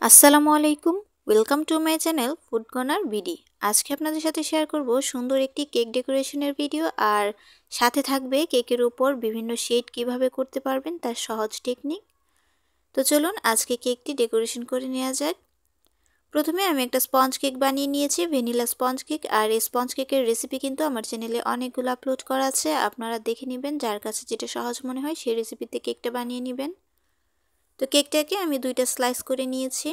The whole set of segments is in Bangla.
আসসালামু আলাইকুম। Welcome to my channel food corner BD. আজকে আপনাদের সাথে শেয়ার করব সুন্দর একটি কেক ডেকোরেশনের ভিডিও, আর সাথে থাকবে কেকের উপর বিভিন্ন শেড কিভাবে করতে পারবেন তার সহজ টেকনিক। তো চলুন আজকে কেকটি ডেকোরেশন করে নেওয়া যাক। প্রথমে আমি একটা স্পঞ্জ কেক বানিয়ে নিয়েছি, ভ্যানিলা স্পঞ্জ কেক। আর এই স্পঞ্জ কেকের রেসিপি কিন্তু আমার চ্যানেলে অনেকগুলো আপলোড করা আছে, আপনারা দেখে নেবেন, যার কাছে যেটা সহজ মনে হয় সেই রেসিপিতে কেকটা বানিয়ে নেবেন। তো কেকটাকে আমি দুইটা স্লাইস করে নিয়েছি।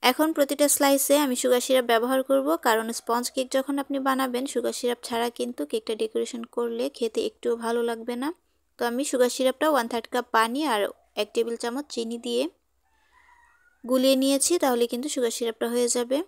এখন প্রতিটা স্লাইসে আমি সুগার সিরাপ ব্যবহার করব, কারণ স্পঞ্জ কেক যখন আপনি বানাবেন সুগার সিরাপ ছাড়া কিন্তু কেকটা ডেকোরেশন করলে খেতে একটুও ভালো লাগবে না। তো আমি সুগার সিরাপটা 1/3 কাপ পানি আর 1 টেবিল চামচ চিনি দিয়ে গুলিয়ে নিয়েছি, তাহলে কিন্তু সুগার সিরাপটা হয়ে যাবে।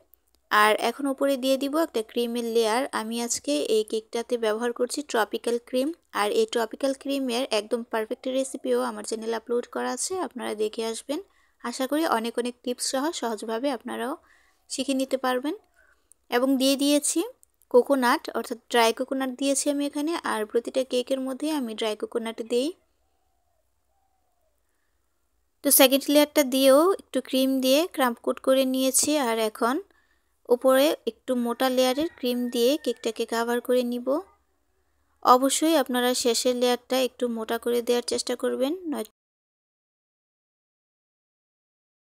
আর এখন উপরে দিয়ে দিব একটা ক্রিমের লেয়ার। আমি আজকে এই কেকটাতে ব্যবহার করছি ট্রপিক্যাল ক্রিম, আর এই ট্রপিক্যাল ক্রিমের একদম পারফেক্ট রেসিপিও আমার চ্যানেলে আপলোড করা আছে, আপনারা দেখে আসবেন। আশা করি অনেক অনেক টিপস সহ সহজভাবে আপনারাও শিখে নিতে পারবেন। এবং দিয়ে দিয়েছি কোকোনাট, অর্থাৎ ড্রাই কোকোনাট দিয়েছি আমি এখানে, আর প্রতিটা কেকের মধ্যে আমি ড্রাই কোকোনাট দিই। তো সেকেন্ড লেয়ারটা দিয়েও একটু ক্রিম দিয়ে ক্রাম্প কোট করে নিয়েছি, আর এখন উপরে একটু মোটা লেয়ারের ক্রিম দিয়ে কেকটাকে কভার করে নিব। অবশ্যই আপনারা শেষের লেয়ারটা একটু মোটা করে দেওয়ার চেষ্টা করবেন, নয়তো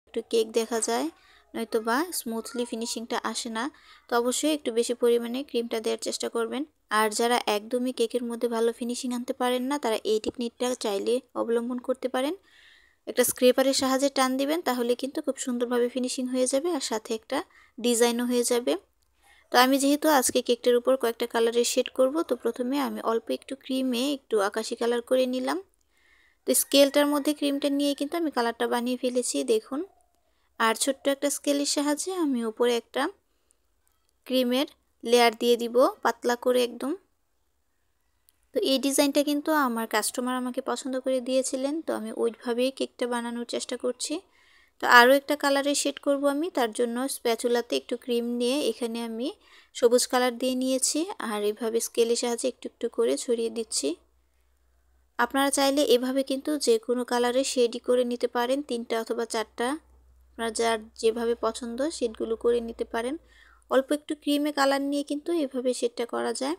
একটু কেক দেখা যায়, নয়তো বা স্মুথলি ফিনিশিংটা আসে না। তো অবশ্যই একটু বেশি পরিমাণে ক্রিমটা দেওয়ার চেষ্টা করবেন। আর যারা একদমই কেকের মধ্যে ভালো ফিনিশিং আনতে পারেন না, তারা এই টেকনিকটা চাইলে অবলম্বন করতে পারেন। একটা স্ক্রেপারের সাহায্যে টান দিবেন, তাহলে কিন্তু খুব সুন্দরভাবে ফিনিশিং হয়ে যাবে, আর সাথে একটা ডিজাইনও হয়ে যাবে। তো আমি যেহেতু আজকে কেকটার উপর কয়েকটা কালারের শেড করব, তো প্রথমে আমি অল্প একটু ক্রিমে একটু আকাশি কালার করে নিলাম। তো স্কেলটার মধ্যে ক্রিমটা নিয়ে কিন্তু আমি কালারটা বানিয়ে ফেলেছি, দেখুন। আর ছোট্ট একটা স্কেলের সাহায্যে আমি উপরে একটা ক্রিমের লেয়ার দিয়ে দিব, পাতলা করে একদম। তো এই ডিজাইনটা কিন্তু আমার কাস্টমার আমাকে পছন্দ করে দিয়েছিলেন, তো আমি ওইভাবেই কেকটা বানানোর চেষ্টা করছি। তো আরও একটা কালারের শেড করব আমি, তার জন্য স্প্যাচুলাতে একটু ক্রিম নিয়ে এখানে আমি সবুজ কালার দিয়ে নিয়েছি, আর এভাবে স্কেলের সাহায্যে একটু একটু করে ছড়িয়ে দিচ্ছি। আপনারা চাইলে এভাবে কিন্তু যে কোনো কালারের শেডই করে নিতে পারেন, 3টা অথবা 4টা, আপনার যার যেভাবে পছন্দ শেডগুলো করে নিতে পারেন। অল্প একটু ক্রিমে কালার নিয়ে কিন্তু এভাবে শেডটা করা যায়।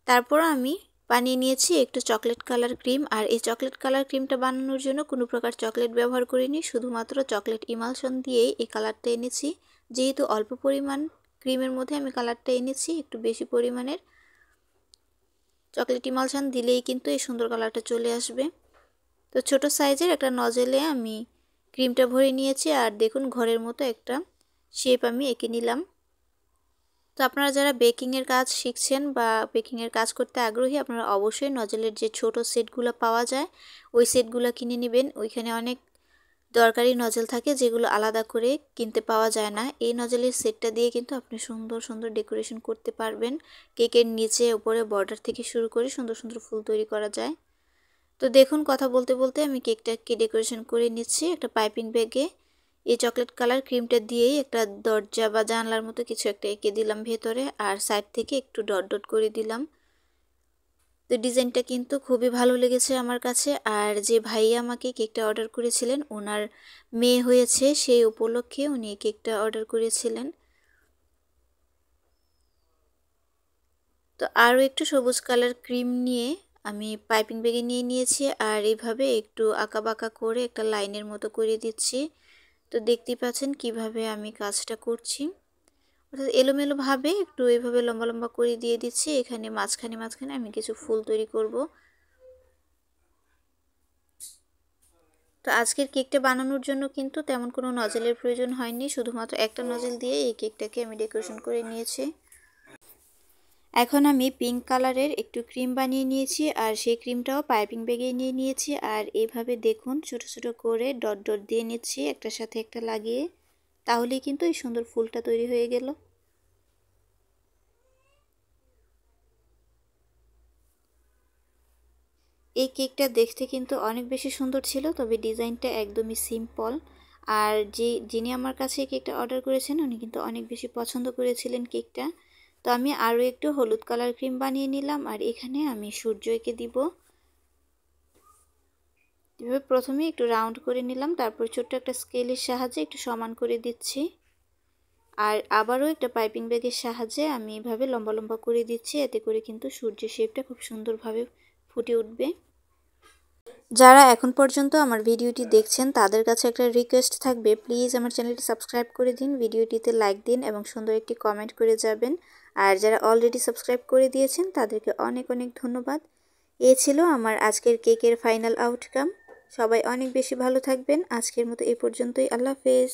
তারপর আমি বানিয়ে নিয়েছি একটু চকলেট কালার ক্রিম, আর এই চকলেট কালার ক্রিমটা বানানোর জন্য কোনো প্রকার চকলেট ব্যবহার করিনি, শুধুমাত্র চকলেট ইমালশন দিয়েই এই কালারটা এনেছি। যেহেতু অল্প পরিমাণ ক্রিমের মধ্যে আমি কালারটা এনেছি, একটু বেশি পরিমাণের চকলেট ইমালশন দিলেই কিন্তু এই সুন্দর কালারটা চলে আসবে। তো ছোট সাইজের একটা নজেলে আমি ক্রিমটা ভরে নিয়েছি, আর দেখুন ঘরের মতো একটা শেপ আমি এঁকে নিলাম। তো আপনারা যারা বেকিংয়ের কাজ শিখছেন বা বেকিংয়ের কাজ করতে আগ্রহী, আপনারা অবশ্যই নজেলের যে ছোট সেটগুলো পাওয়া যায় ওই সেটগুলো কিনে নেবেন। ওইখানে অনেক দরকারি নজেল থাকে যেগুলো আলাদা করে কিনতে পাওয়া যায় না। এই নজেলের সেটটা দিয়ে কিন্তু আপনি সুন্দর সুন্দর ডেকোরেশন করতে পারবেন। কেকের নিচে উপরে বর্ডার থেকে শুরু করে সুন্দর সুন্দর ফুল তৈরি করা যায়। তো দেখুন কথা বলতে বলতে আমি কেকটাকে ডেকোরেশন করে নিচ্ছি একটা পাইপিং ব্যাগে। এই চকলেট কালার ক্রিমটা দিয়েই একটা দরজা বা জানলার মতো কিছু একটা এঁকে দিলাম ভেতরে, আর সাইড থেকে একটু ডট ডট করে দিলাম। তো ডিজাইনটা কিন্তু খুবই ভালো লেগেছে আমার কাছে। আর যে ভাইয়া আমাকে কেকটা অর্ডার করেছিলেন, ওনার মেয়ে হয়েছে, সেই উপলক্ষে উনি কেকটা অর্ডার করেছিলেন। তো আরও একটু সবুজ কালার ক্রিম নিয়ে আমি পাইপিং ব্যাগে নিয়ে নিয়েছি, আর এইভাবে একটু আঁকাবাঁকা করে একটা লাইনের মতো করে দিচ্ছি। তো দেখতেই পাচ্ছেন কিভাবে আমি কাজটা করছি, অর্থাৎ এলোমেলোভাবে একটু এইভাবে লম্বা লম্বা করে দিয়ে দিচ্ছি। এখানে মাঝখানে মাঝখানে আমি কিছু ফুল তৈরি করব। তো আজকের কেকটা বানানোর জন্য কিন্তু তেমন কোনো নজেলের প্রয়োজন হয়নি, শুধুমাত্র একটা নজেল দিয়ে এই কেকটাকে আমি ডেকোরেশন করে নিয়েছি। এখন আমি পিঙ্ক কালারের একটু ক্রিম বানিয়ে নিয়েছি, আর সেই ক্রিমটাও পাইপিং ব্যাগে নিয়ে নিয়েছি, আর এইভাবে দেখুন ছোট ছোট করে ডট ডট দিয়ে নিচ্ছি একটার সাথে একটা লাগিয়ে, তাহলেই কিন্তু এই সুন্দর ফুলটা তৈরি হয়ে গেল। এই কেকটা দেখতে কিন্তু অনেক বেশি সুন্দর ছিল, তবে ডিজাইনটা একদমই সিম্পল। আর যিনি আমার কাছে এই কেকটা অর্ডার করেছেন উনি কিন্তু অনেক বেশি পছন্দ করেছিলেন কেকটা। তো আমি আরও একটু হলুদ কালার ক্রিম বানিয়ে নিলাম, আর এখানে আমি সূর্য এঁকে দিব। এভাবে প্রথমে একটু রাউন্ড করে নিলাম, তারপর ছোট্ট একটা স্কেলের সাহায্যে একটু সমান করে দিচ্ছি। আর আবারও একটা পাইপিং ব্যাগের সাহায্যে আমি এভাবে লম্বা লম্বা করে দিচ্ছি, এতে করে কিন্তু সূর্যের শেপটা খুব সুন্দরভাবে ফুটে উঠবে। যারা এখন পর্যন্ত আমার ভিডিওটি দেখছেন তাদের কাছে একটা রিকোয়েস্ট থাকবে, প্লিজ আমার চ্যানেলটি সাবস্ক্রাইব করে দিন, ভিডিওটিতে লাইক দিন এবং সুন্দর একটি কমেন্ট করে যাবেন। আর যারা অলরেডি সাবস্ক্রাইব করে দিয়েছেন তাদেরকে অনেক অনেক ধন্যবাদ। এ ছিল আমার আজকের কেকের ফাইনাল আউটকাম। সবাই অনেক বেশি ভালো থাকবেন। আজকের মতো এ পর্যন্তই। আল্লাহ হাফেজ।